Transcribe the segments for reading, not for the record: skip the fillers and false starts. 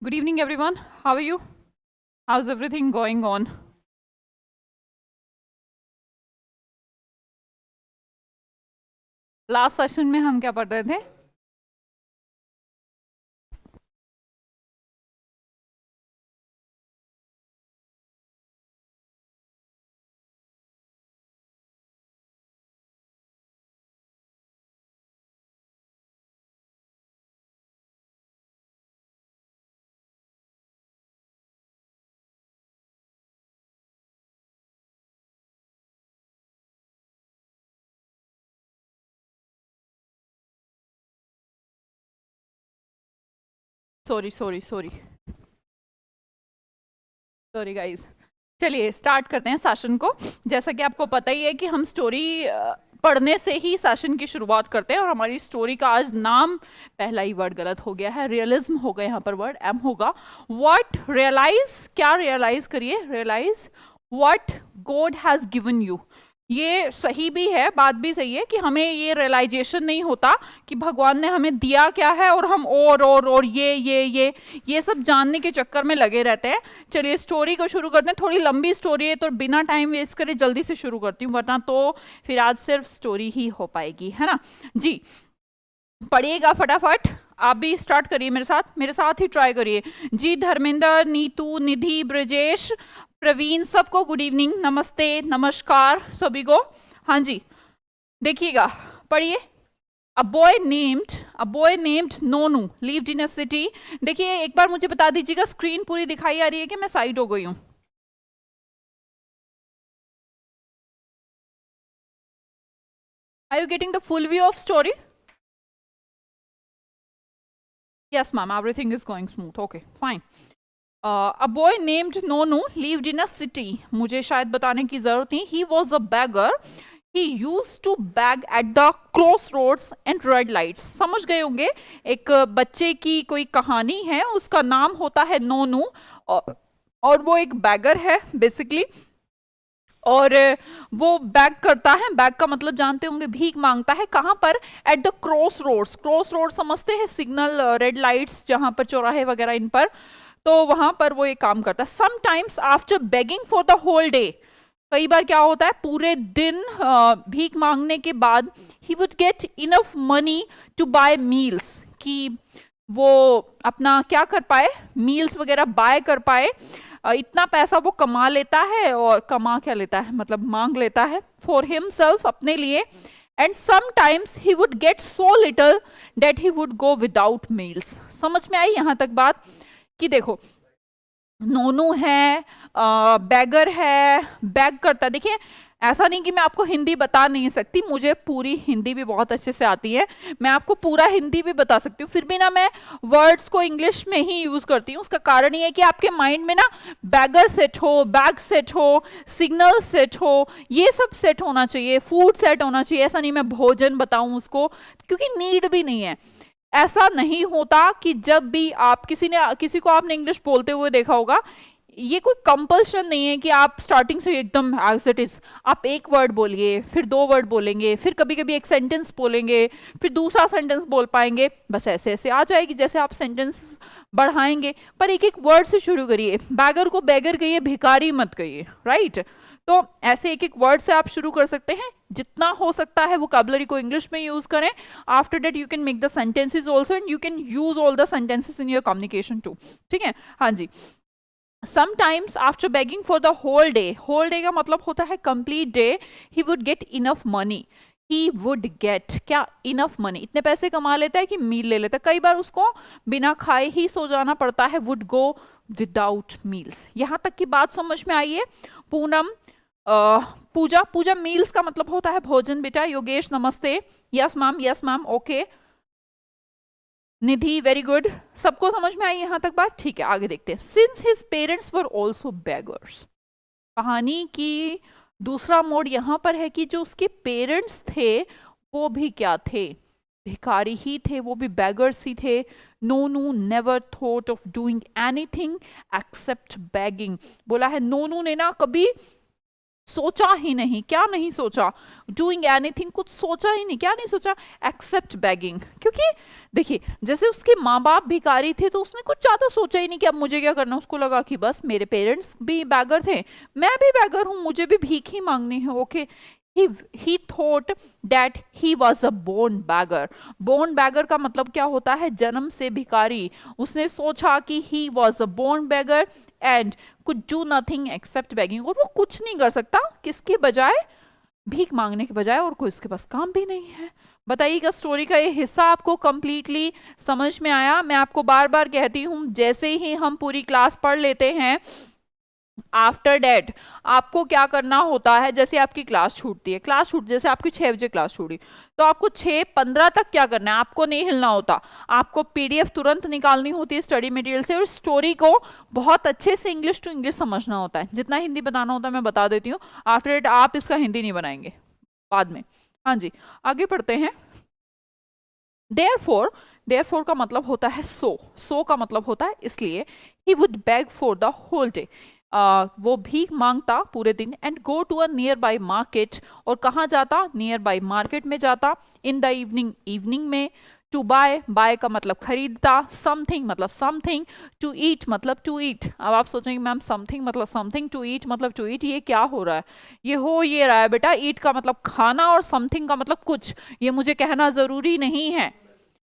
Good evening, everyone. How are you? How's everything going on? Last session में हम क्या पढ़ रहे थे? Sorry sorry sorry sorry guys. चलिए स्टार्ट करते हैं सेशन को। जैसा कि आपको पता ही है कि हम स्टोरी पढ़ने से ही सेशन की शुरुआत करते हैं, और हमारी स्टोरी का आज नाम पहला ही वर्ड गलत हो गया है, रियलिज्म हो गया, यहाँ पर वर्ड एम होगा। व्हाट रियलाइज, क्या रियलाइज करिए, realize what God has given you. ये सही भी है, बात भी सही है कि हमें ये रियलाइजेशन नहीं होता कि भगवान ने हमें दिया क्या है, और हम और ये सब जानने के चक्कर में लगे रहते हैं। चलिए स्टोरी को शुरू करते हैं। थोड़ी लंबी स्टोरी है तो बिना टाइम वेस्ट करे जल्दी से शुरू करती हूँ, वरना तो फिर आज सिर्फ स्टोरी ही हो पाएगी, है ना जी। पढ़िएगा फटाफट, आप भी स्टार्ट करिए मेरे साथ ही ट्राई करिए जी। धर्मेंद्र, नीतू, निधि, ब्रजेश, प्रवीण, सबको गुड इवनिंग, नमस्ते, नमस्कार सभी को। हाँ जी, देखिएगा, पढ़िए। A boy named नोनू lived in a city। देखिए एक बार मुझे बता दीजिएगा, स्क्रीन पूरी दिखाई आ रही है कि मैं साइड हो गई हूँ? Are you getting the full view of story? Yes, ma'am, everything is going smooth. Okay, fine. A boy named Nonu lived in a city। मुझे शायद बताने की जरूरत नहीं। He was a beggar। He used to beg at the crossroads and red lights। समझ गए होंगे, एक बच्चे की कोई कहानी है, उसका नाम होता है नोनू, और वो एक बैगर है बेसिकली। और वो बैग करता है, बैग का मतलब जानते होंगे, भीख मांगता है। कहाँ पर? At the cross roads. Cross road समझते हैं, सिग्नल, रेड लाइट्स, जहां पर चौराहे वगैरह इन पर, तो वहां पर वो ये काम करता है। Sometimes after begging for the whole day, कई बार क्या होता है, पूरे दिन भीख मांगने के बाद he would get enough money to buy meals, कि वो अपना क्या कर पाए, मील्स वगैरह बाय कर पाए। इतना पैसा वो कमा लेता है, और कमा क्या लेता है मतलब मांग लेता है फॉर हिमसेल्फ, अपने लिए। And sometimes he would get so little that he would go without meals. समझ में आई यहाँ तक बात? कि देखो, नोनू है, बैगर है, बैग करता है। देखिए ऐसा नहीं कि मैं आपको हिंदी बता नहीं सकती, मुझे पूरी हिंदी भी बहुत अच्छे से आती है, मैं आपको पूरा हिंदी भी बता सकती हूँ, फिर भी ना मैं वर्ड्स को इंग्लिश में ही यूज करती हूँ। उसका कारण ये है कि आपके माइंड में ना बैगर सेट हो, बैग सेट हो, सिग्नल सेट हो, ये सब सेट होना चाहिए, फूड सेट होना चाहिए। ऐसा नहीं मैं भोजन बताऊं उसको, क्योंकि नीड भी नहीं है। ऐसा नहीं होता कि जब भी आप किसी को आपने इंग्लिश बोलते हुए देखा होगा, ये कोई कंपल्शन नहीं है कि आप स्टार्टिंग से एकदम एज इट इज आप एक वर्ड बोलिए, फिर दो वर्ड बोलेंगे, फिर कभी कभी एक सेंटेंस बोलेंगे, फिर दूसरा सेंटेंस बोल पाएंगे, बस ऐसे ऐसे आ जाएगी जैसे आप सेंटेंस बढ़ाएंगे। पर एक एक वर्ड से शुरू करिए। बैगर को बैगर कहिए, भिखारी मत कहिए, राइट? तो ऐसे एक एक वर्ड से आप शुरू कर सकते हैं। जितना हो सकता है वोकैबुलरी को इंग्लिश में यूज करें। After that you can make the sentences also, and you can use all the sentences in your communication too. ठीक है, हाँ जी। Sometimes after begging for the whole day, whole day का मतलब होता है complete day, he would get enough money. He would get क्या? Enough money. इतने पैसे कमा लेता है कि मील ले लेता है। कई बार उसको बिना खाए ही सो जाना पड़ता है। Would go without meals. यहां तक की बात समझ में आई है? पूनम, पूजा, पूजा मील्स का मतलब होता है भोजन बेटा। योगेश नमस्ते, yes ma'am, yes ma'am, okay. Nidhi very good, सबको समझ में आई यहां तक बात? ठीक है, आगे देखते हैं। Since his parents were also beggars, कहानी की दूसरा मोड यहां पर है कि जो उसके पेरेंट्स थे वो भी क्या थे? भिखारी ही थे, वो भी बेगर्स ही थे। Nonu never thought of doing anything except begging. बोला है नोनू ने ना कभी सोचा ही नहीं, क्या नहीं सोचा, डूइंग एनीथिंग, कुछ सोचा ही नहीं, क्या नहीं सोचा, एक्सेप्ट बेगिंग। क्योंकि देखिए जैसे उसके माँ बाप भिखारी थे तो उसने कुछ ज्यादा सोचा ही नहीं कि अब मुझे क्या करना, उसको लगा कि बस मेरे पेरेंट्स भी बैगर थे, मैं भी बैगर हूं, मुझे भी भीख ही मांगनी है, okay. he thought that he was a born beggar। born beggar का मतलब क्या होता है, जन्म से भिखारी। उसने सोचा कि he was a born beggar and could do nothing except begging, और वो कुछ नहीं कर सकता किसके बजाय, भीख मांगने के बजाय, और कोई उसके पास काम भी नहीं है। बताइएगा स्टोरी का ये हिस्सा आपको कंप्लीटली समझ में आया? मैं आपको बार बार कहती हूँ, जैसे ही हम पूरी क्लास पढ़ लेते हैं, आफ्टर डेट आपको क्या करना होता है, जैसे आपकी क्लास छूटती है, क्लास छूट जैसे आपकी 6 बजे क्लास छूटी, तो आपको 6:15 तक क्या करना है, आपको नहीं हिलना होता, आपको पीडीएफ तुरंत निकालनी होती है स्टडी मटेरियल से, और स्टोरी को बहुत अच्छे से इंग्लिश टू इंग्लिश समझना होता है। जितना हिंदी बताना होता है मैं बता देती हूँ, आफ्टर डेट आप इसका हिंदी नहीं बनाएंगे बाद में। हाँ जी, आगे पढ़ते हैं। देयरफॉर, देयरफॉर का मतलब होता है सो का मतलब होता है इसलिए। He would beg for the whole day, वो भीख मांगता पूरे दिन, and go to a nearby market, और कहाँ जाता, नियर बाई मार्केट में जाता, इन द इवनिंग, इवनिंग में, टू बाय, बाय का मतलब खरीदता, समथिंग मतलब समथिंग, टू ईट मतलब टू ईट। अब आप सोचेंगे मैम समथिंग मतलब समथिंग, टू ईट मतलब टू ईट, ये क्या हो रहा है, ये हो ये रहा है बेटा, ईट का मतलब खाना और समथिंग का मतलब कुछ, ये मुझे कहना जरूरी नहीं है।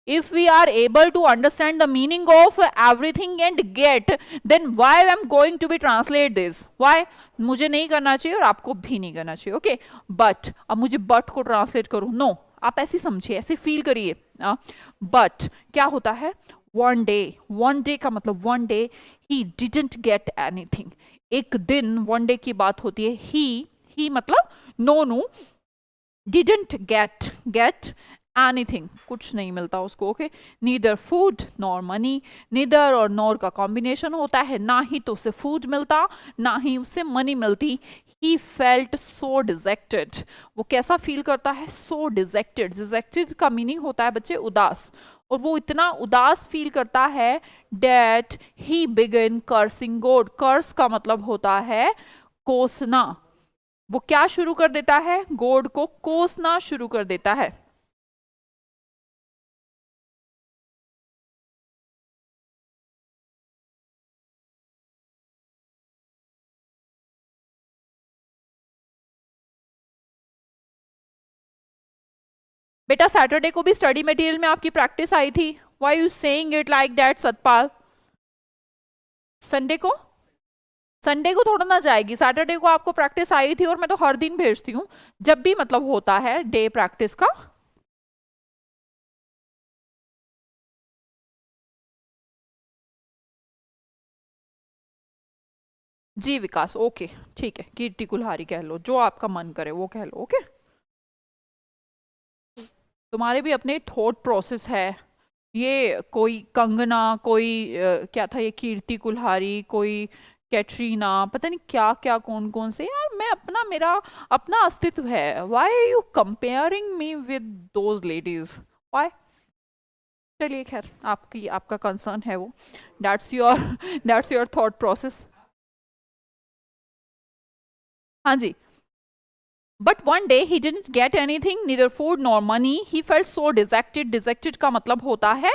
if we are able to understand the meaning of everything and get, then why I am going to be translate this, why मुझे नहीं करना चाहिए और आपको भी नहीं करना चाहिए, ओके। बट अब मुझे बट को ट्रांसलेट करूं, नो, आप ऐसे समझिए, ऐसे फील करिए। बट क्या होता है, वन डे का मतलब one day he didn't get anything, एक दिन, वन डे की बात होती है, ही मतलब नोनू, डिडंट गेट एनीथिंग, कुछ नहीं मिलता उसको, okay. Neither food nor money, neither और नॉर का कॉम्बिनेशन होता है, ना ही तो उसे फूड मिलता ना ही उससे मनी मिलती। ही फेल्ट सो डिजेक्टेड, वो कैसा फील करता है, सो डिजेक्टेड, डिजेक्टेड का मीनिंग होता है बच्चे उदास, और वो इतना उदास फील करता है, that he began cursing God, curse का मतलब होता है कोसना, वो क्या शुरू कर देता है, गॉड को कोसना शुरू कर देता है। बेटा सैटरडे को भी स्टडी मटेरियल में आपकी प्रैक्टिस आई थी, why you saying it like that Satpal? Sunday को, संडे को थोड़ा ना जाएगी, सैटरडे को आपको प्रैक्टिस आई थी, और मैं तो हर दिन भेजती हूँ जब भी मतलब होता है डे प्रैक्टिस का। जी विकास, ओके, ठीक है, कीर्ति कुल्हारी कह लो, जो आपका मन करे वो कह लो, ओके। तुम्हारे भी अपने थॉट प्रोसेस है, ये कोई कंगना, कोई क्या था ये कीर्ति कुल्हारी, कोई कैटरीना, पता नहीं क्या क्या कौन कौन से, यार मैं अपना, मेरा अपना अस्तित्व है, why are you comparing me with those ladies, why? चलिए खैर, आपकी आपका कंसर्न है वो, that's your that's your thought process. हाँ जी। But one day he didn't get anything, neither food nor money. He felt so dejected. Dejected का मतलब होता है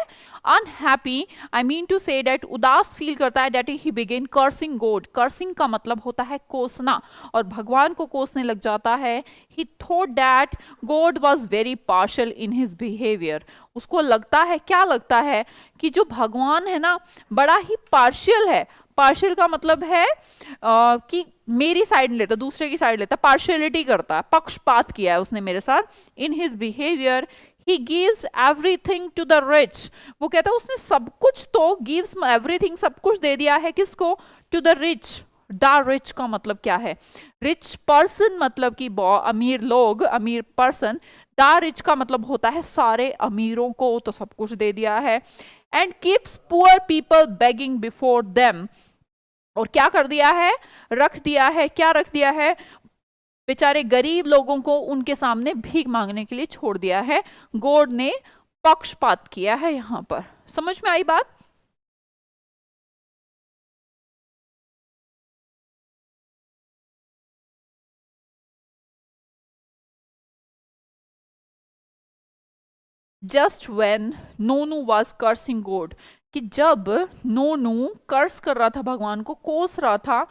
unhappy. I mean to say that उदास फील करता है, that he began cursing God. Cursing का मतलब होता है कोसना, और भगवान को कोसने लग जाता है। He thought that God was very partial in his behavior. उसको लगता है, क्या लगता है, कि जो भगवान है ना बड़ा ही पार्शियल है। पार्शियल का मतलब है कि मेरी साइड लेता, दूसरे की साइड लेता, पार्शियलिटी करता है, पक्षपात किया है उसने मेरे साथ। In his behaviour he gives everything to the rich, वो कहता है उसने सब कुछ तो, गिव्स एवरीथिंग, सब कुछ दे दिया है, किसको, to the rich. The rich का मतलब क्या है, रिच पर्सन मतलब कि अमीर लोग, अमीर पर्सन। द रिच का मतलब होता है सारे अमीरों को तो सब कुछ दे दिया है। And keeps poor people begging before them, और क्या कर दिया है, रख दिया है, क्या रख दिया है, बेचारे गरीब लोगों को उनके सामने भीख मांगने के लिए छोड़ दिया है। गॉड ने पक्षपात किया है यहां पर, समझ में आई बात? Just when Nonu was cursing God, कि जब नोनू कर्स कर रहा था, भगवान को कोस रहा था,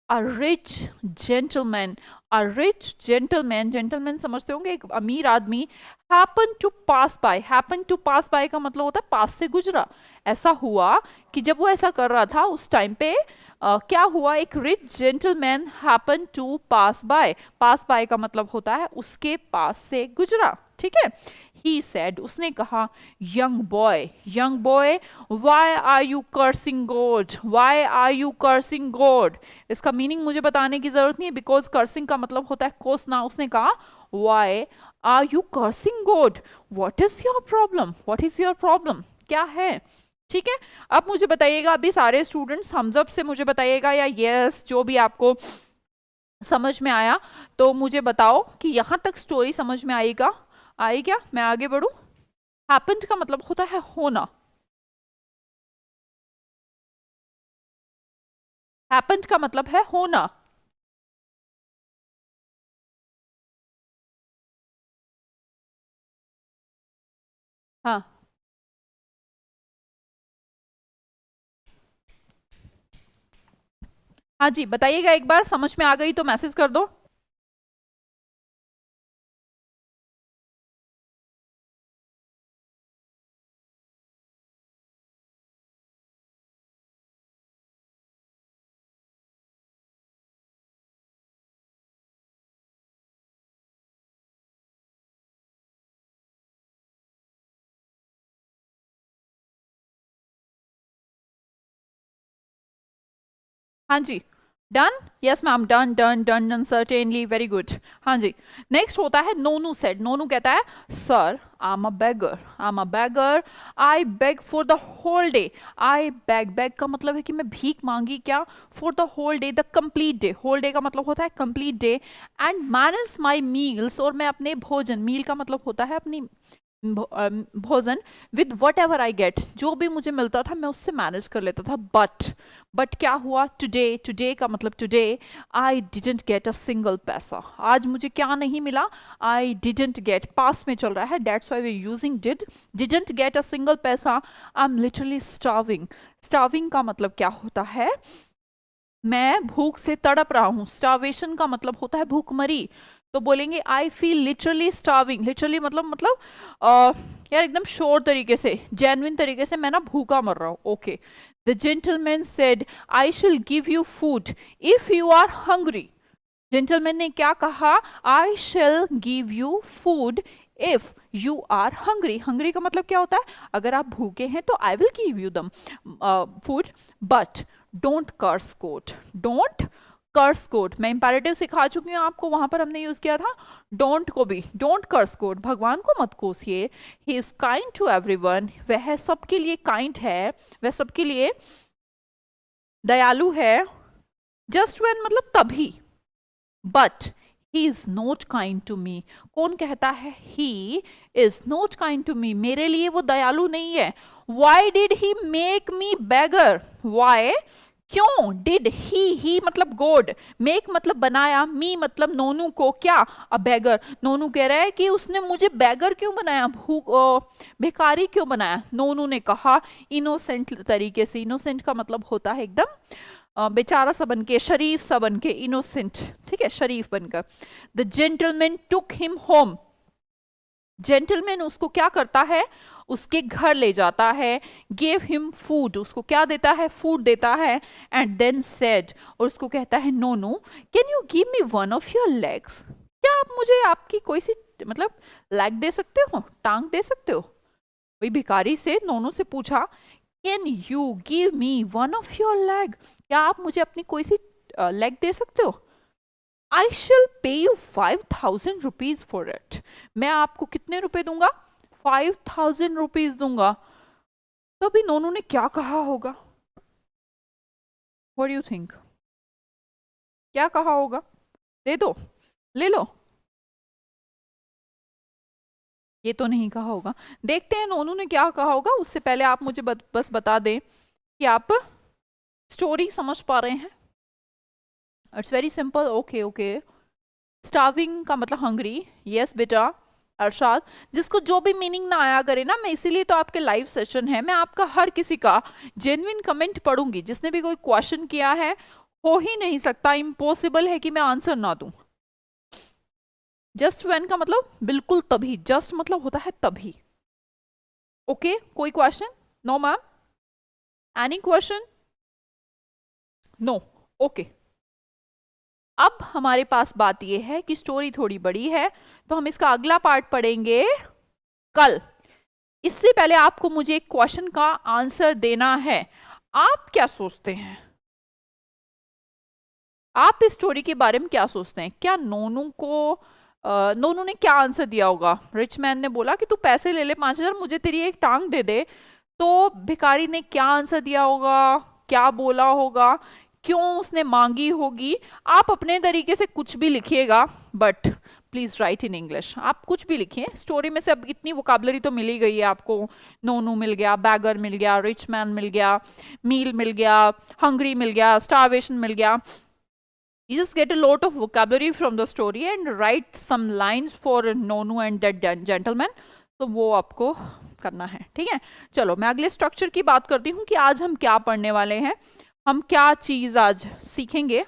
a rich gentleman, a rich gentleman, gentleman समझते होंगे, एक अमीर आदमी, happen to pass by, happen to pass by का मतलब होता है पास से गुजरा। ऐसा हुआ कि जब वो ऐसा कर रहा था उस टाइम पे क्या हुआ, एक rich gentleman happen to pass by, pass by का मतलब होता है उसके पास से गुजरा, ठीक है। ही सेड, उसने कहा, young boy, why are you cursing God, why are you cursing God. इसका मीनिंग मुझे बताने की जरूरत नहीं है, बिकॉज कर्सिंग का मतलब होता है कोसना। उसने कहा, why are you cursing God, what is your problem, what is your problem, क्या है, ठीक है। अब मुझे बताइएगा, अभी सारे स्टूडेंट्स थम्स अप से मुझे बताइएगा, या यस जो भी आपको समझ में आया, तो मुझे बताओ कि यहां तक स्टोरी समझ में आएगा, आई क्या, मैं आगे बढ़ू। हैपेंड का मतलब होता है होना, हैपेंड का मतलब है होना। हाँ हाँ जी, बताइएगा एक बार, समझ में आ गई तो मैसेज कर दो। हाँ जी, done, yes ma'am, done done done done, certainly, very good. हाँ जी, नेक्स्ट होता है नोनू सेड, नोनू कहता है, sir I am a beggar, I am a beggar, I beg for the whole day, I beg, beg का मतलब है कि मैं भीख मांगी, क्या, for the whole day, the complete day, whole day का मतलब होता है complete day, and manage my meals, और मैं अपने भोजन, मील का मतलब होता है अपनी भोजन, with what ever I get, जो भी मुझे मिलता था मैं उससे मैनेज कर लेता था, बट क्या हुआ, टुडे, टुडे का मतलब today, I didn't get a single पैसा, आज मुझे क्या नहीं मिला, आई डिडेंट गेट, पास में चल रहा है, that's why we using didn't get a single पैसा, I am literally starving, starving का मतलब क्या होता है, मैं भूख से तड़प रहा हूँ, स्टार्वेशन का मतलब होता है भूखमरी, तो बोलेंगे I feel literally starving, literally मतलब यार एकदम श्योर तरीके से, जेन्युइन तरीके से मैं ना भूखा मर रहा हूँ, okay. The gentleman said, I shall give you food if you are hungry, gentleman ने क्या कहा, I shall give you food if you are hungry, hungry का मतलब क्या होता है, अगर आप भूखे हैं तो I will give you them food, but don't curse quote, don't curse quote, मैं इंपैरेटिव सिखा चुकी हूँ आपको, वहां पर हमने यूज किया था डोंट को भी, डोंट कर्स कोट, भगवान को मत कोसिए, he is kind to everyone, वह सबके लिए काइंड है, वह सबके लिए दयालु है, जस्ट व्हेन मतलब तभी, but he is not kind to me, कौन कहता है, he is not kind to me, मेरे लिए वो दयालु नहीं है, why did he make me beggar, why, क्यों, डिड ही मतलब गॉड, मेक मतलब बनाया, मी मतलब नोनू को, क्या, अ बेगर, नोनू कह रहा है कि उसने मुझे बेगर क्यों बनाया, भिखारी क्यों बनाया, नोनू ने कहा इनोसेंट तरीके से, इनोसेंट का मतलब होता है एकदम बेचारा सा बन के, शरीफ सा बन के, इनोसेंट, ठीक है, शरीफ बनकर। The gentleman took him home, gentleman उसको क्या करता है, उसके घर ले जाता है, गेव हिम फूड, उसको क्या देता है, फूड देता है, एंड देन सेड, और उसको कहता है, no no, can you give me one of your legs, क्या आप मुझे आपकी कोई सी मतलब लेग दे सकते हो, टांग दे सकते हो, वही भिखारी से नोनू से पूछा, can you give me one of your leg, क्या आप मुझे अपनी कोई सी लेग दे सकते हो, आई शिल पे यू 5,000 रुपीज फॉर इट, मैं आपको कितने रुपए दूंगा, 5,000 रुपीज दूंगा, तो अभी नोनू ने क्या कहा होगा, व्हाट डू यू थिंक, क्या कहा होगा, दे दो, ले लो, ये तो नहीं कहा होगा, देखते हैं नोनू ने क्या कहा होगा, उससे पहले आप मुझे बस बता दें कि आप स्टोरी समझ पा रहे हैं, it's very simple, okay okay, starving का मतलब हंग्री, यस बेटा, अरशाद, जिसको जो भी मीनिंग ना आया करे ना, मैं इसीलिए तो आपके लाइव सेशन है, मैं आपका हर किसी का जेन्युइन कमेंट पढ़ूंगी। जिसने भी कोई क्वेश्चन किया है, हो ही नहीं सकता, इम्पॉसिबल है कि मैं आंसर ना दूं। जस्ट व्हेन का मतलब बिल्कुल तभी, जस्ट मतलब होता है तभी। ओके, कोई question? No ma'am, any question? No, okay. अब हमारे पास बात यह है कि स्टोरी थोड़ी बड़ी है, तो हम इसका अगला पार्ट पढ़ेंगे कल। इससे पहले आपको मुझे एक क्वेश्चन का आंसर देना है। आप क्या सोचते हैं, आप इस स्टोरी के बारे में क्या सोचते हैं? क्या नोनू ने क्या आंसर दिया होगा? रिच मैन ने बोला कि तू पैसे ले ले 5,000, मुझे तेरी एक टांग दे दे। तो भिखारी ने क्या आंसर दिया होगा, क्या बोला होगा, क्यों उसने मांगी होगी? आप अपने तरीके से कुछ भी लिखिएगा, but please right in English. आप कुछ भी लिखिए, स्टोरी में से अब इतनी वोकाबलरी तो मिल ही गई है आपको। नोनू मिल गया, बैगर मिल गया, रिच मैन मिल गया, मील मिल गया, हंग्री मिल गया, स्टारवेशन मिल गया। You just get a lot of vocabulary from the story and write some lines for Nonu and that gentleman. तो वो आपको करना है, ठीक है। चलो मैं अगले स्ट्रक्चर की बात करती हूँ कि आज हम क्या पढ़ने वाले हैं, हम क्या चीज आज सीखेंगे।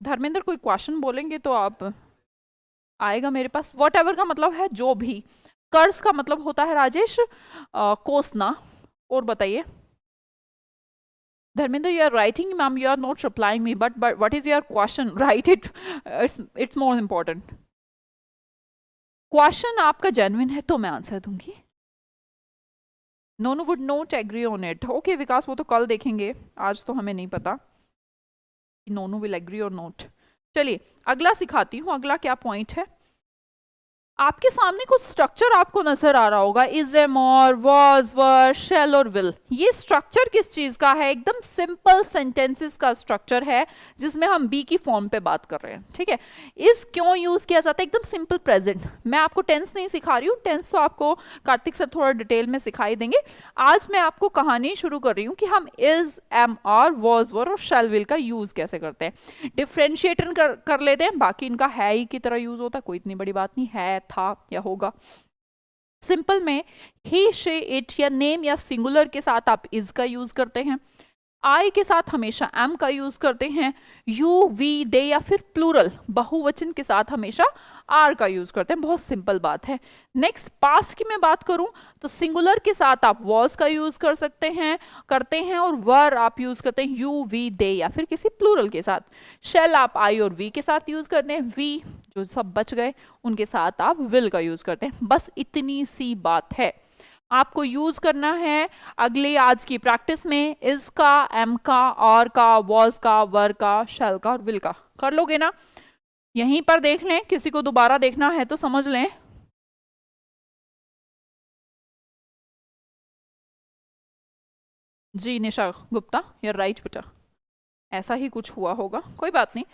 धर्मेंद्र कोई क्वेश्चन बोलेंगे तो आप आएगा मेरे पास। वॉट एवर का मतलब है जो भी। कर्ज का मतलब होता है राजेश कोसना। और बताइए Dharmendra, you are writing, ma'am. You are not replying me. But what is your question? Write it. It's more important. Question आपका genuine है तो मैं आंसर दूंगी। Nonu would not agree on it. Okay Vikas, वो तो कल देखेंगे, आज तो हमें नहीं पता कि नोनू विल एग्री और नॉट। चलिए अगला सिखाती हूँ। अगला क्या पॉइंट है, आपके सामने कुछ स्ट्रक्चर आपको नजर आ रहा होगा, इज एम और वॉज वर शेल और विल। ये स्ट्रक्चर किस चीज का है? एकदम सिंपल सेंटेंसेस का स्ट्रक्चर है, जिसमें हम बी की फॉर्म पे बात कर रहे हैं, ठीक है। इस क्यों यूज किया जाता है? एकदम सिंपल प्रेजेंट। मैं आपको टेंस नहीं सिखा रही हूँ, टेंस तो आपको कार्तिक सर थोड़ा डिटेल में सिखाई देंगे। आज मैं आपको कहानी शुरू कर रही हूँ कि हम is am are was were और शेल विल का यूज कैसे करते हैं। डिफ्रेंशिएटर कर लेते हैं, बाकी इनका है ही की तरह यूज होता है, कोई इतनी बड़ी बात नहीं है, था या होगा। सिंपल में ही शे इट या नेम या सिंगुलर के साथ आप इज का यूज करते हैं, आई के साथ हमेशा एम का यूज करते हैं, यू वी दे या फिर प्लूरल बहुवचन के साथ हमेशा आर का यूज करते हैं। बहुत सिंपल बात है। नेक्स्ट पास्ट की मैं बात करूं तो सिंगुलर के साथ आप वॉज का यूज कर सकते हैं, करते हैं, और वर आप यूज करते हैं यू वी दे या फिर किसी प्लूरल के साथ। शेल आप आई और वी के साथ यूज करते हैं, वी जो सब बच गए उनके साथ आप विल का यूज करते हैं। बस इतनी सी बात है, आपको यूज करना है अगले आज की प्रैक्टिस में इज का, एम का, आर का, वॉज का, वर का, शेल का और विल का। कर लोगे ना? यहीं पर देख लें, किसी को दोबारा देखना है तो समझ लें। जी निशा गुप्ता, यार राइट बेटा, ऐसा ही कुछ हुआ होगा, कोई बात नहीं।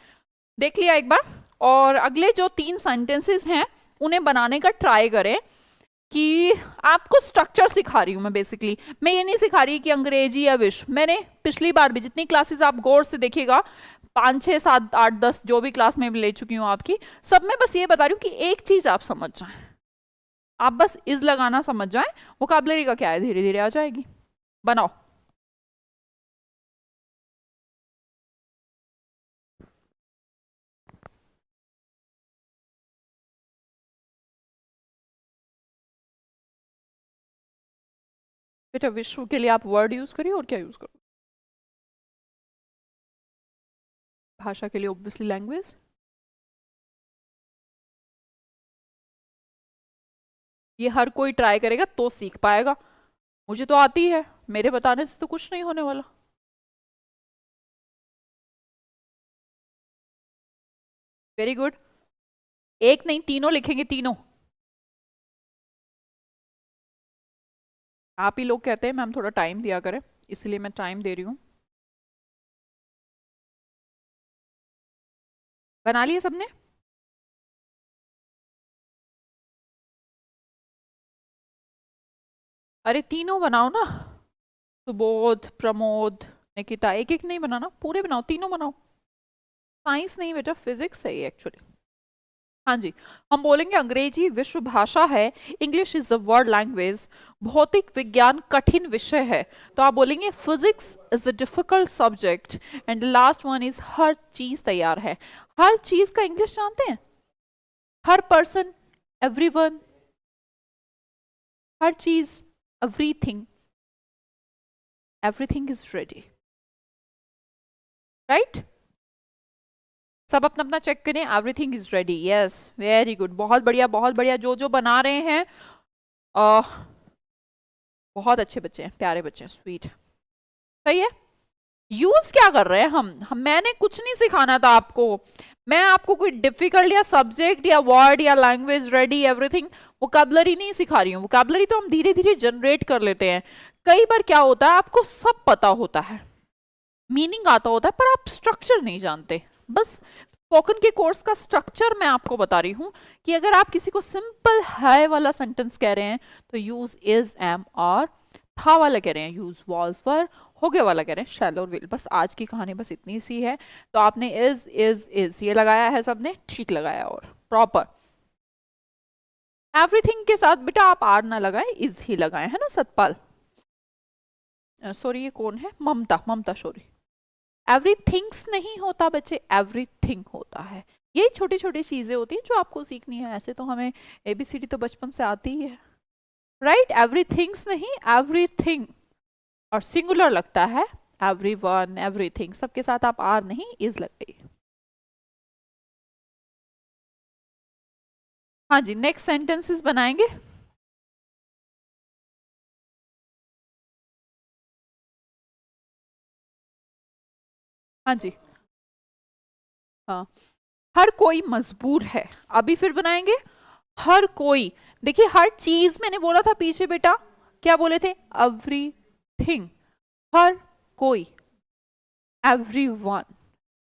देख लिया एक बार। और अगले जो 3 सेंटेंसेस हैं उन्हें बनाने का ट्राई करें। कि आपको स्ट्रक्चर सिखा रही हूं मैं बेसिकली, मैं ये नहीं सिखा रही कि अंग्रेजी या विश। मैंने पिछली बार भी जितनी क्लासेस आप गौर से देखिएगा, 5 6 7 8 10 जो भी क्लास में ले चुकी हूँ आपकी, सब में बस ये बता रही हूँ कि एक चीज आप समझ जाएं, आप बस इज लगाना समझ जाएं, वोकैबुलरी का क्या है धीरे धीरे आ जाएगी। बनाओ। बेटा विश्व के लिए आप वर्ड यूज करिए, और क्या यूज करो? भाषा के लिए ऑब्वियसली लैंग्वेज। ये हर कोई ट्राई करेगा तो सीख पाएगा। मुझे तो आती है, मेरे बताने से तो कुछ नहीं होने वाला। Very good. एक नहीं, तीनों लिखेंगे, तीनों। आप ही लोग कहते हैं मैम थोड़ा टाइम दिया करें, इसलिए मैं टाइम दे रही हूँ। बना लिया सबने? अरे तीनों बनाओ ना, सुबोध, प्रमोद, निकिता, एक एक नहीं बनाना, पूरे बनाओ, तीनों बनाओ। साइंस नहीं बेटा, फिजिक्स है ये एक्चुअली। हाँ जी, हम बोलेंगे अंग्रेजी विश्व भाषा है, English is the world language, भौतिक विज्ञान कठिन विषय है, तो आप बोलेंगे physics is a difficult subject, and last one is हर चीज तैयार है। हर चीज का इंग्लिश जानते हैं? हर पर्सन, एवरीवन, हर चीज, everything, everything is ready, right? सब अपना अपना चेक करें, everything is ready, yes, very good, बहुत बढ़िया बहुत बढ़िया। जो जो बना रहे हैं बहुत अच्छे बच्चे हैं, प्यारे बच्चे हैं, स्वीट, सही है। यूज क्या कर रहे हैं हम मैंने कुछ नहीं सिखाना था आपको, मैं आपको कोई डिफिकल्ट या सब्जेक्ट या वर्ड या लैंग्वेज रेडी एवरीथिंग वोकैबुलरी नहीं सिखा रही हूँ। वोकैबुलरी तो हम धीरे धीरे जनरेट कर लेते हैं। कई बार क्या होता है, आपको सब पता होता है, मीनिंग आता होता है, पर आप स्ट्रक्चर नहीं जानते। बस स्पोकन के कोर्स का स्ट्रक्चर मैं आपको बता रही हूँ कि अगर आप किसी को सिंपल है वाला सेंटेंस कह रहे हैं तो यूज इज, एम, और था वाला कह रहे हैं यूज वॉज, वर, हो गया वाला कह रहे हैं शैल और विल। बस आज की कहानी बस इतनी सी है। तो आपने इज ये लगाया है, सबने ठीक लगाया और प्रॉपर। एवरीथिंग के साथ बेटा आप आर ना लगाएं, इज ही लगाए, है ना सतपाल? सॉरी, ये कौन है? ममता, ममता सॉरी। एवरीथिंग्स नहीं होता बच्चे, एवरीथिंग होता है। ये छोटी छोटी चीजें होती हैं जो आपको सीखनी है। ऐसे तो हमें एबीसीडी तो बचपन से आती ही है, राइट? एवरीथिंग्स नहीं, एवरीथिंग, और सिंगुलर लगता है एवरीवन, एवरीथिंग, सबके साथ आप आर नहीं इज लगाइए। हाँ जी, नेक्स्ट सेंटेंसेस बनाएंगे। हाँ जी, हाँ, हर कोई मजबूर है, अभी फिर बनाएंगे। हर कोई, देखिए हर चीज मैंने बोला था पीछे बेटा, क्या बोले थे? एवरीथिंग, हर कोई, एवरीवन,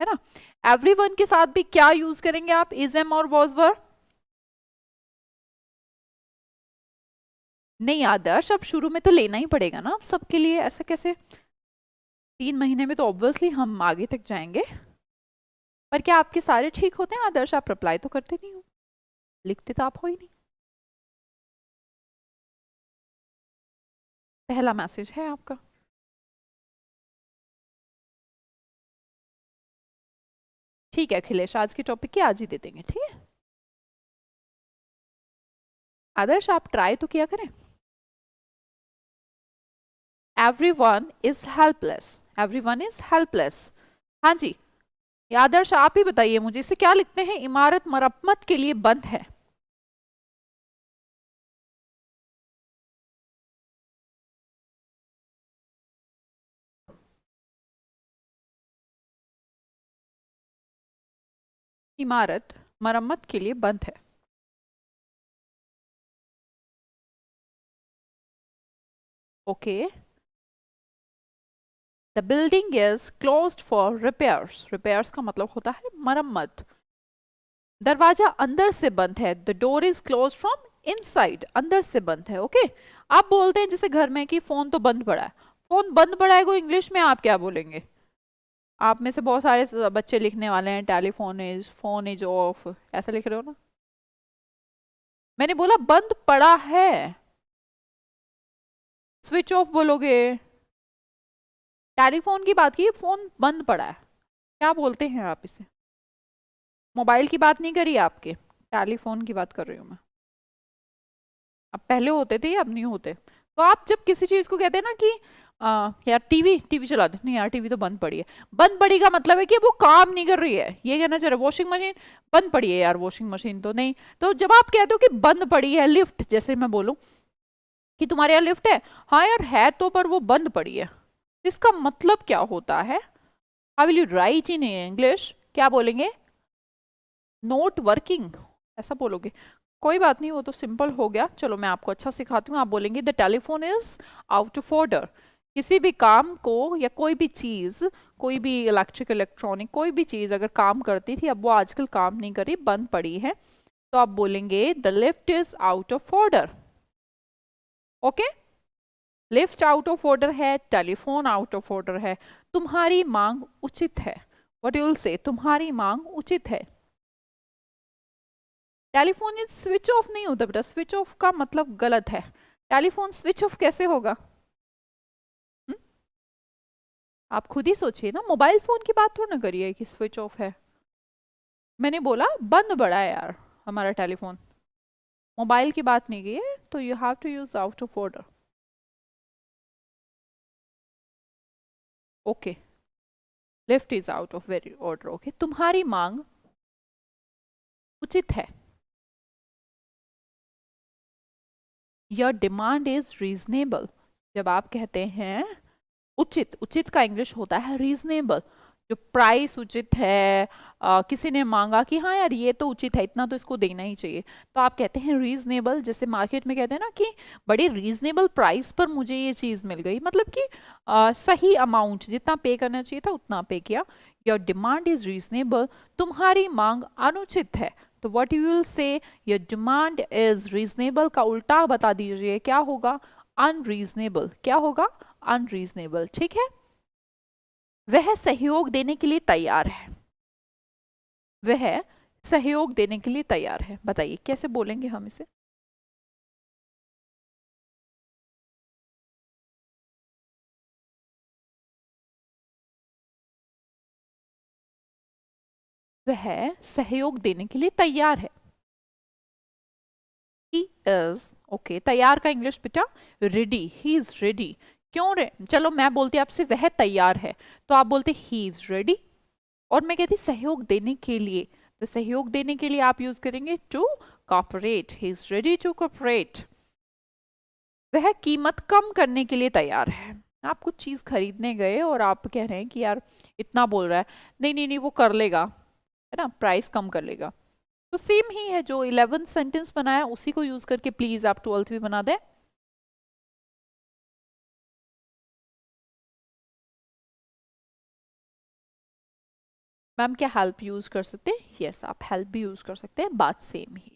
है ना? एवरीवन के साथ भी क्या यूज करेंगे आप? इज, एम और वॉज, वर? नहीं आदर्श, अब शुरू में तो लेना ही पड़ेगा ना आप सबके लिए, ऐसा कैसे? 3 महीने में तो ऑब्वियसली हम आगे तक जाएंगे। पर क्या आपके सारे ठीक होते हैं आदर्श? आप रिप्लाई तो करते नहीं हो, लिखते तो आप हो ही नहीं। पहला मैसेज है आपका। ठीक है अखिलेश, आज की टॉपिक की आज ही दे देंगे, ठीक है? आदर्श आप ट्राई तो किया करें। Everyone is helpless, everyone is helpless. हाँ जी, ये आदर्श आप ही बताइए मुझे, इसे क्या लिखते हैं? इमारत मरम्मत के लिए बंद है। इमारत मरम्मत के लिए बंद है। Okay, the building is closed for repairs, repairs का मतलब होता है मरम्मत। दरवाजा अंदर से बंद है, the door is close from inside, अंदर से बंद है। ओके, आप बोलते हैं जैसे घर में कि फोन तो बंद पड़ा है, फोन बंद पड़ा है को इंग्लिश में आप क्या बोलेंगे? आप में से बहुत सारे बच्चे लिखने वाले हैं telephone is, phone is of, ऐसा लिख रहे हो ना? मैंने बोला बंद पड़ा है, स्विच ऑफ बोलोगे? टेलीफोन की बात की, फोन बंद पड़ा है, क्या बोलते हैं आप इसे? मोबाइल की बात नहीं करी आपके, टेलीफोन की बात कर रही हूँ मैं। अब पहले होते थे, अब नहीं होते। तो आप जब किसी चीज को कहते हैं ना कि यार टीवी टीवी चला दे, नहीं यार टीवी तो बंद पड़ी है, बंद पड़ी का मतलब है कि वो काम नहीं कर रही है, ये कहना चाह रहे। वॉशिंग मशीन बंद पड़ी है यार, वॉशिंग मशीन तो नहीं। तो जब आप कहते हो कि बंद पड़ी है, लिफ्ट जैसे मैं बोलूं कि तुम्हारे यहाँ लिफ्ट है, हाँ यार है तो, पर वो बंद पड़ी है, इसका मतलब क्या होता है? How will you right in English? क्या बोलेंगे? नोट वर्किंग, ऐसा बोलोगे? कोई बात नहीं, वो तो सिंपल हो गया। चलो मैं आपको अच्छा सिखाती हूँ। आप बोलेंगे the telephone is out of order. किसी भी काम को या कोई भी चीज, कोई भी इलेक्ट्रिक इलेक्ट्रॉनिक कोई भी चीज अगर काम करती थी, अब वो आजकल काम नहीं कर रही, बंद पड़ी है, तो आप बोलेंगे the lift is out of order. Okay, lift out of order है, टेलीफोन आउट ऑफ ऑर्डर है। तुम्हारी मांग उचित है, व्हाट यू विल से? तुम्हारी मांग उचित है। टेलीफोन इज स्विच ऑफ नहीं होता बेटा, स्विच ऑफ का मतलब गलत है। टेलीफोन स्विच ऑफ कैसे होगा? हुँ? आप खुद ही सोचिए ना, मोबाइल फोन की बात थोड़ा ना करिए कि स्विच ऑफ है। मैंने बोला बंद पड़ा है यार हमारा टेलीफोन, मोबाइल की बात नहीं की है, तो you have to use out of order. Okay, lift is out of very order. Okay, तुम्हारी मांग उचित है, योर डिमांड इज रीजनेबल। जब आप कहते हैं उचित, उचित का इंग्लिश होता है रीजनेबल। जो प्राइस उचित है, किसी ने मांगा कि हाँ यार ये तो उचित है, इतना तो इसको देना ही चाहिए, तो आप कहते हैं रीजनेबल। जैसे मार्केट में कहते हैं ना कि बड़ी रीजनेबल प्राइस पर मुझे ये चीज मिल गई, मतलब कि सही अमाउंट, जितना पे करना चाहिए था उतना पे किया। योर डिमांड इज रीजनेबल, तुम्हारी मांग अनुचित है। तो what you will say, your demand is reasonable का उल्टा बता दीजिए, क्या होगा? अनरीजनेबल। क्या होगा? अनरीजनेबल। ठीक है, वह सहयोग देने के लिए तैयार है, वह सहयोग देने के लिए तैयार है। बताइए कैसे बोलेंगे हम इसे? वह सहयोग देने के लिए तैयार है। ही इज, ओके, तैयार का इंग्लिश बेटा रेडी, ही इज रेडी। क्यों रे, चलो मैं बोलती आपसे वह तैयार है, तो आप बोलते ही इज रेडी। और मैं कहती सहयोग देने के लिए, तो सहयोग देने के लिए आप यूज करेंगे to cooperate, he is ready to cooperate. वह कीमत कम करने के लिए तैयार है। आप कुछ चीज खरीदने गए और आप कह रहे हैं कि यार इतना बोल रहा है, नहीं नहीं नहीं वो कर लेगा, है ना, प्राइस कम कर लेगा। तो सेम ही है, जो 11th सेंटेंस बनाया उसी को यूज करके प्लीज आप 12th भी बना दें। मैम क्या हेल्प यूज कर सकते हैं? यस, आप हेल्प भी यूज कर सकते हैं, बात सेम ही।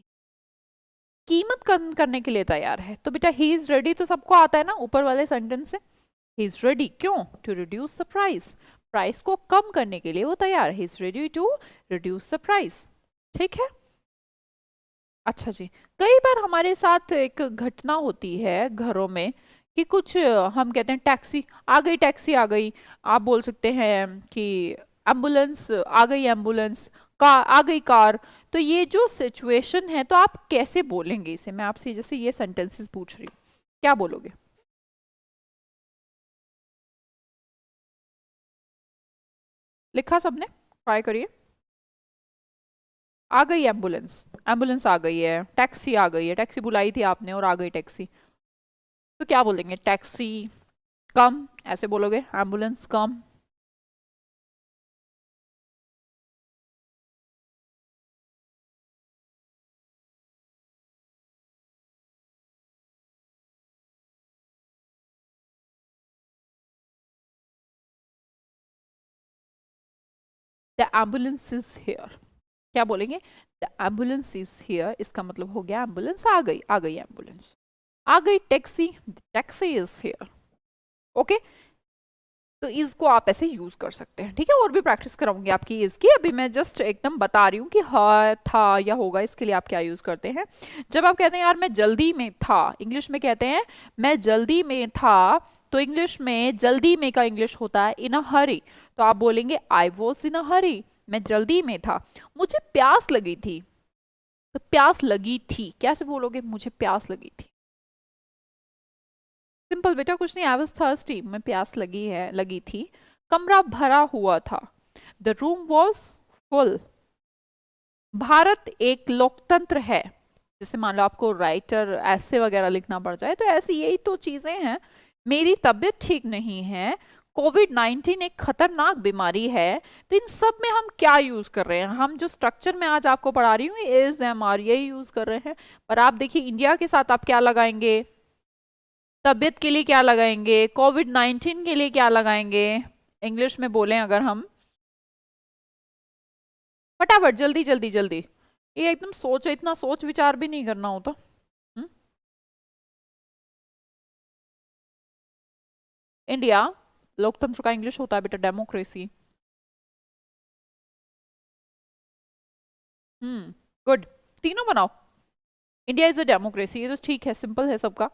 कीमत कम करने के लिए तैयार है, तो बेटा ही इज रेडी तो सबको आता है ना ऊपर वाले सेंटेंस से। ही इज रेडी क्यों? To reduce the price, price को कम करने के लिए वो तैयार है। He is ready to reduce the price. ठीक है, अच्छा जी। कई बार हमारे साथ एक घटना होती है घरों में कि कुछ हम कहते हैं टैक्सी आ गई, टैक्सी आ गई। आप बोल सकते हैं कि एम्बुलेंस आ गई, एम्बुलेंस, कार आ गई, कार। तो ये जो सिचुएशन है, तो आप कैसे बोलेंगे इसे? मैं आपसे जैसे ये सेंटेंसेस पूछ रही हूँ, क्या बोलोगे? लिखा सबने? ट्राई करिए। आ गई एम्बुलेंस, एम्बुलेंस आ गई है, टैक्सी आ गई है, टैक्सी बुलाई थी आपने और आ गई टैक्सी, तो क्या बोलेंगे? टैक्सी कम, ऐसे बोलोगे, ambulance come. The ambulance is here, क्या बोलेंगे? द एम्बुलेंस इज हेयर, इसका मतलब हो गया एम्बुलेंस आ गई एम्बुलेंस। आ गई taxi, taxi is here. Okay, तो इसको आप ऐसे यूज कर सकते हैं। ठीक है, और भी प्रैक्टिस कराऊंगी आपकी इसकी, अभी मैं जस्ट एकदम बता रही हूँ कि हाँ था या होगा, इसके लिए आप क्या यूज करते हैं। जब आप कहते हैं यार मैं जल्दी में था, इंग्लिश में कहते हैं मैं जल्दी में था, तो इंग्लिश में जल्दी में का इंग्लिश होता है इन अ हरी। तो आप बोलेंगे आई वॉज इन अ हरी, मैं जल्दी में था। मुझे प्यास लगी थी, तो प्यास लगी थी कैसे बोलोगे? मुझे प्यास लगी थी। सिंपल बेटा, कुछ नहीं, आई वॉज थर्स्टी, मैं प्यास लगी थी। कमरा भरा हुआ था, the room was full. Bharat एक लोकतंत्र है, जैसे मान लो आपको राइटर ऐसे वगैरह लिखना पड़ जाए, तो ऐसी यही तो चीजें हैं। मेरी तबीयत ठीक नहीं है, कोविड-19 एक खतरनाक बीमारी है। तो इन सब में हम क्या यूज कर रहे हैं? हम जो स्ट्रक्चर में आज आपको पढ़ा रही हूँ इज एम आर, यही यूज कर रहे हैं। पर आप देखिए इंडिया के साथ आप क्या लगाएंगे? तबीयत के लिए क्या लगाएंगे? कोविड-19 के लिए क्या लगाएंगे? इंग्लिश में बोलें अगर हम, फटाफट जल्दी जल्दी जल्दी, ये एकदम सोच, इतना सोच विचार भी नहीं करना होता। हम्म? इंडिया लोकतंत्र का इंग्लिश होता है बेटा डेमोक्रेसी। गुड, तीनों बनाओ। इंडिया इज अ डेमोक्रेसी, ये तो ठीक है, सिंपल है सबका।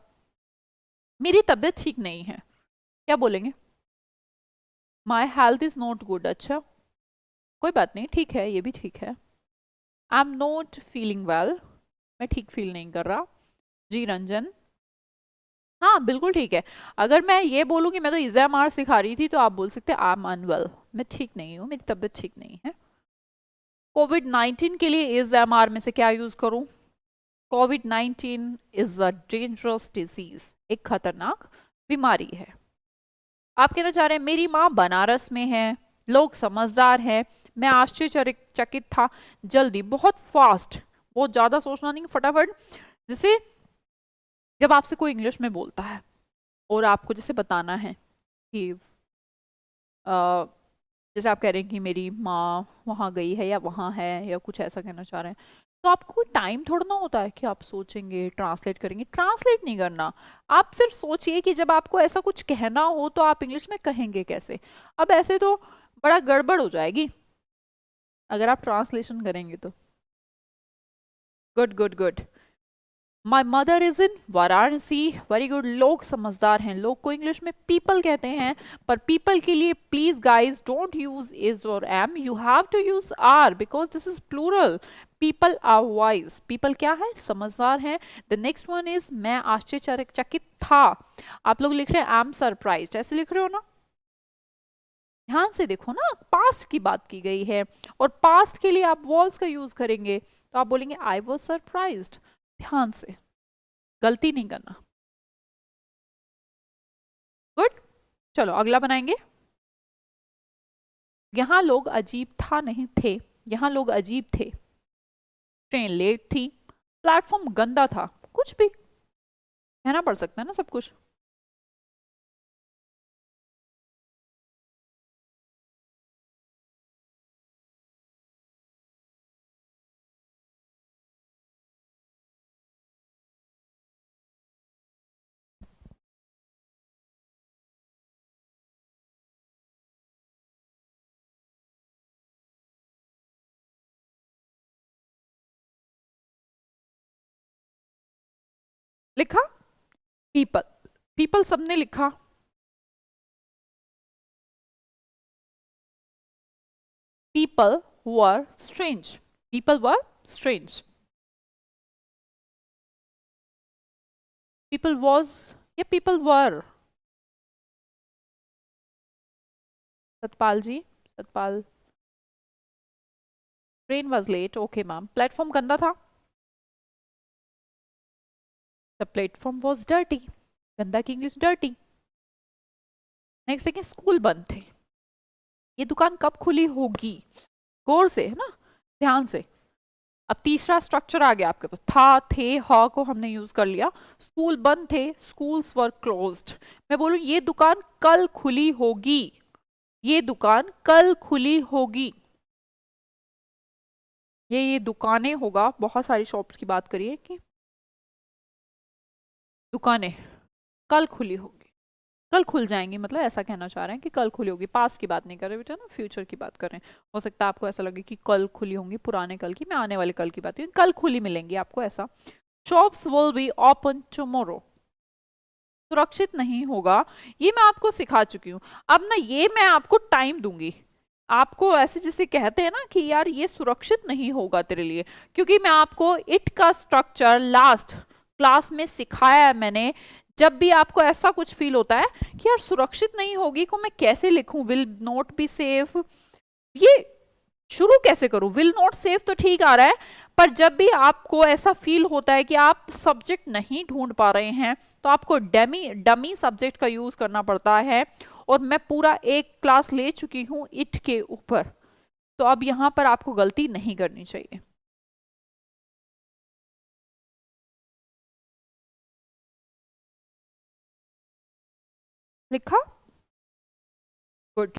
मेरी तबीयत ठीक नहीं है, क्या बोलेंगे? My health is not good. अच्छा, कोई बात नहीं, ठीक है, ये भी ठीक है। I am not feeling well, मैं ठीक फील नहीं कर रहा। जी रंजन, हाँ बिल्कुल ठीक है। अगर मैं ये बोलूँ कि मैं तो एग्जाम आर सिखा रही थी, तो आप बोल सकते हैं आई एम अनवेल, मैं ठीक नहीं हूँ, मेरी तबीयत ठीक नहीं है। कोविड-19 के लिए इज एम आर में से क्या यूज करूं? कोविड-19 इज अ डेंजरस डिजीज, एक खतरनाक बीमारी है। आप कहना चाह रहे हैं मेरी माँ बनारस में है, लोग समझदार हैं, मैं आश्चर्यचकित था, जल्दी, बहुत फास्ट, बहुत ज्यादा सोचना नहीं, फटाफट। जैसे जब आपसे कोई इंग्लिश में बोलता है और आपको जैसे बताना है कि जैसे आप कह रहे हैं कि मेरी माँ वहाँ गई है या वहाँ है, या कुछ ऐसा कहना चाह रहे हैं, तो आपको टाइम थोड़ा ना होता है कि आप सोचेंगे, ट्रांसलेट करेंगे। ट्रांसलेट नहीं करना, आप सिर्फ सोचिए कि जब आपको ऐसा कुछ कहना हो तो आप इंग्लिश में कहेंगे कैसे। अब ऐसे तो बड़ा गड़बड़ हो जाएगी अगर आप ट्रांसलेशन करेंगे तो। Good good good. My mother is in Varanasi, very good. लोग समझदार हैं, लोग को इंग्लिश में पीपल कहते हैं, पर पीपल के लिए please guys don't use is or am, you have to use are because this is plural. People are wise, people क्या है? समझदार हैं। द नेक्स्ट वन इज मैं आश्चर्यचकित था, आप लोग लिख रहे हैं आई एम सरप्राइज्ड, ऐसे लिख रहे हो ना? ध्यान से देखो ना, पास्ट की बात की गई है, और पास्ट के लिए आप वॉज का यूज करेंगे, तो आप बोलेंगे आई वॉज सरप्राइज्ड। ध्यान से, गलती नहीं करना। गुड, चलो अगला बनाएंगे। यहां लोग अजीब था नहीं थे, यहां लोग अजीब थे। ट्रेन लेट थी, प्लेटफॉर्म गंदा था, कुछ भी कहना पड़ सकता है ना सब कुछ। लिखा पीपल, पीपल सबने लिखा। People were strange, people were strange. People was या people were? Satpal ji, Satpal. Train was late, okay ma'am. Platform गंदा था, द प्लेटफॉर्म वॉज डर्टी, गंदा की इंग्लिश डर्टी। नेक्स्ट देखिए, स्कूल बंद थे, ये दुकान कब खुली होगी? गौर से, है ना, ध्यान से। अब तीसरा स्ट्रक्चर आ गया आपके पास, था, थे, ह को हमने यूज कर लिया। स्कूल बंद थे, स्कूल्स वर क्लोज्ड। मैं बोलूं ये दुकान कल खुली होगी, ये दुकान कल खुली होगी। ये दुकानें होगा, बहुत सारी शॉप्स की बात करिए कि दुकानें कल खुली होगी, कल खुल जाएंगी, मतलब ऐसा कहना चाह रहे हैं कि कल खुली होगी। पास्ट की बात नहीं कर रहे बेटा ना, फ्यूचर की बात कर रहे हैं। हो सकता है आपको ऐसा लगे कि कल खुली होंगी, पुराने कल की, मैं आने वाले कल की बात करूँ, कल खुली मिलेंगी आपको ऐसा। Shops will be open tomorrow, सुरक्षित नहीं होगा, ये मैं आपको सिखा चुकी हूँ। अब ना ये मैं आपको टाइम दूंगी, आपको ऐसे जैसे कहते हैं ना कि यार ये सुरक्षित नहीं होगा तेरे लिए, क्योंकि मैं आपको इट का स्ट्रक्चर लास्ट क्लास में सिखाया है मैंने। जब भी आपको ऐसा कुछ फील होता है कि यार सुरक्षित नहीं होगी, को मैं कैसे लिखूं, विल नॉट बी सेफ, ये शुरू कैसे करूं? विल नॉट सेफ तो ठीक आ रहा है, पर जब भी आपको ऐसा फील होता है कि आप सब्जेक्ट नहीं ढूंढ पा रहे हैं, तो आपको डमी सब्जेक्ट का यूज करना पड़ता है। और मैं पूरा एक क्लास ले चुकी हूं इट के ऊपर, तो अब यहां पर आपको गलती नहीं करनी चाहिए। लिखा? Good.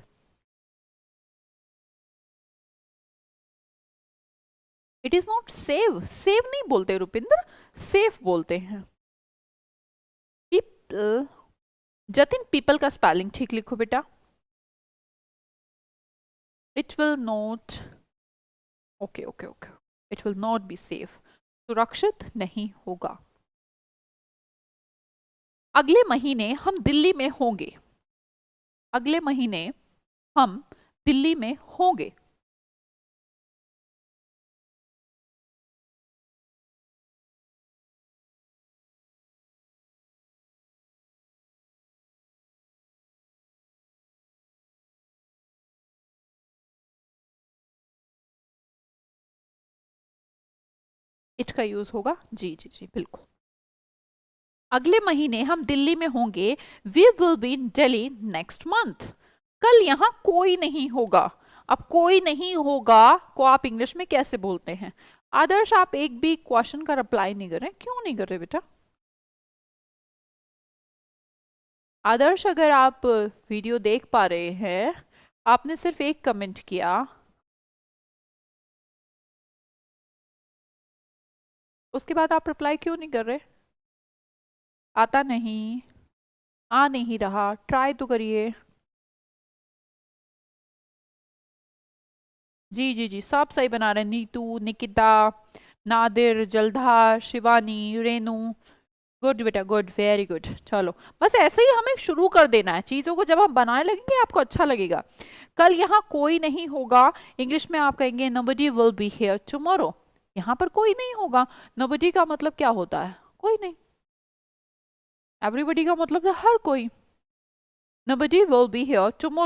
It is not save, save नहीं बोलते रुपिंदर, सेफ बोलते हैं। पीपल, जतिन पीपल का स्पेलिंग ठीक लिखो बेटा। It will not, okay okay okay, it will not be safe. सुरक्षित नहीं होगा। अगले महीने हम दिल्ली में होंगे। अगले महीने हम दिल्ली में होंगे। इट का यूज होगा, जी जी जी बिल्कुल। अगले महीने हम दिल्ली में होंगे। We will be in Delhi next month. कल यहाँ कोई नहीं होगा। अब कोई नहीं होगा को आप इंग्लिश में कैसे बोलते हैं? आदर्श, आप एक भी क्वेश्चन का रिप्लाई नहीं कर रहे, क्यों नहीं कर रहे बेटा? आदर्श, अगर आप वीडियो देख पा रहे हैं, आपने सिर्फ एक कमेंट किया, उसके बाद आप रिप्लाई क्यों नहीं कर रहे? आता नहीं, आ नहीं रहा, ट्राई तो करिए। जी जी जी, सब सही बना रहे हैं। नीतू, निकिता, नादिर, जलधार, शिवानी, रेनू, गुड बेटा, गुड, वेरी गुड। चलो, बस ऐसे ही हमें शुरू कर देना है चीजों को। जब हम बनाने लगेंगे आपको अच्छा लगेगा। कल यहाँ कोई नहीं होगा, इंग्लिश में आप कहेंगे nobody will be here tomorrow. यहाँ पर कोई नहीं होगा। नोबडी का मतलब क्या होता है? कोई नहीं। एवरीबडी का मतलब है हर कोई। Nobody will be here tomorrow.